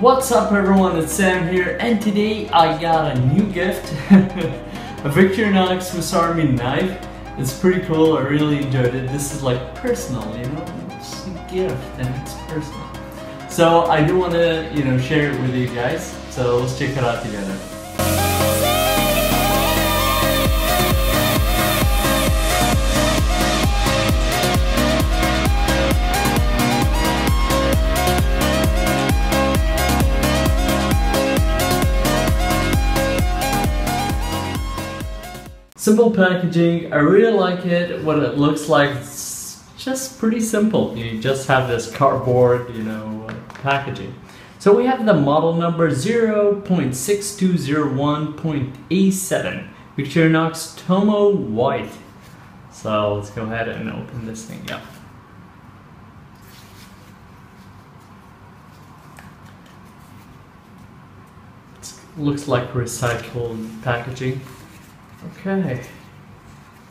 What's up everyone, it's Sam here, and today I got a new gift. A Victorinox Swiss Army knife. It's pretty cool, I really enjoyed it. This is like personal, you know, it's a gift and it's personal. So I do want to, share it with you guys. So let's check it out together. Simple packaging, I really like it. What it looks like, it's just pretty simple. You just have this cardboard, packaging. So we have the model number 0.6201.A7 Victorinox Tomo White. So let's go ahead and open this thing up. It looks like recycled packaging. Okay,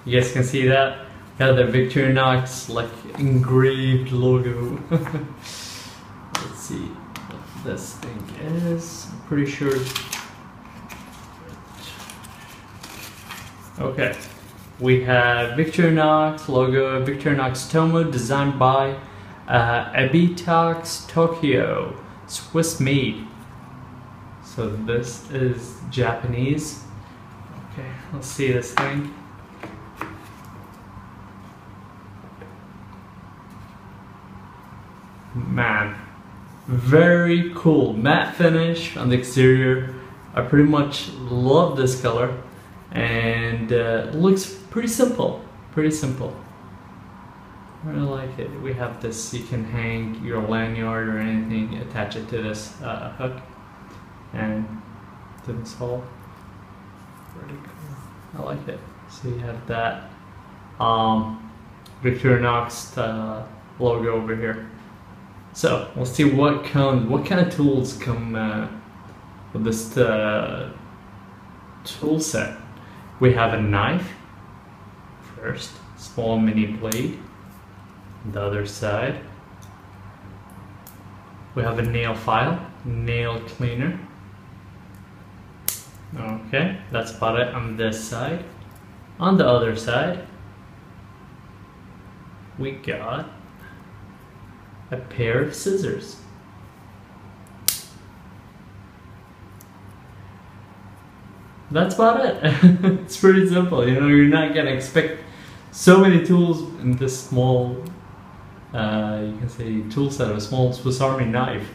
you guys can see that? Got the Victorinox like engraved logo. Let's see what this thing is. I'm pretty sure. Okay, we have Victorinox logo, Victorinox Tomo, designed by Victorinox Tokyo, Swiss made. So this is Japanese. Okay, let's see this thing. Man, very cool matte finish on the exterior. I pretty much love this color, and looks pretty simple. Pretty simple. I really like it. We have this. You can hang your lanyard or anything, attach it to this hook and to this hole. Pretty cool. I like it. So you have that Victorinox logo over here. So let's see what kind of tools come with this tool set. We have a knife first, small mini blade. On the other side, we have a nail file, nail cleaner. Okay, that's about it on this side. On the other side, we got a pair of scissors. That's about it. It's pretty simple, you're not gonna expect so many tools in this small, you can say tool set of a small Swiss Army knife.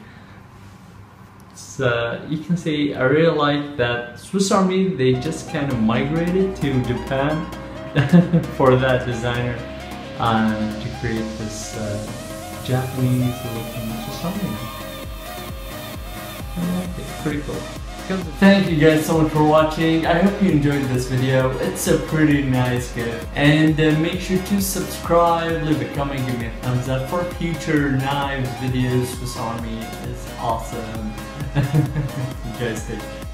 You can say I really like that Swiss Army, they just kind of migrated to Japan for that designer to create this Japanese looking Swiss Army. I like it, pretty cool. Thank you guys so much for watching. I hope you enjoyed this video. It's a pretty nice gift. And make sure to subscribe, leave a comment, give me a thumbs up for future knives videos. Swiss Army is awesome. You guys take care.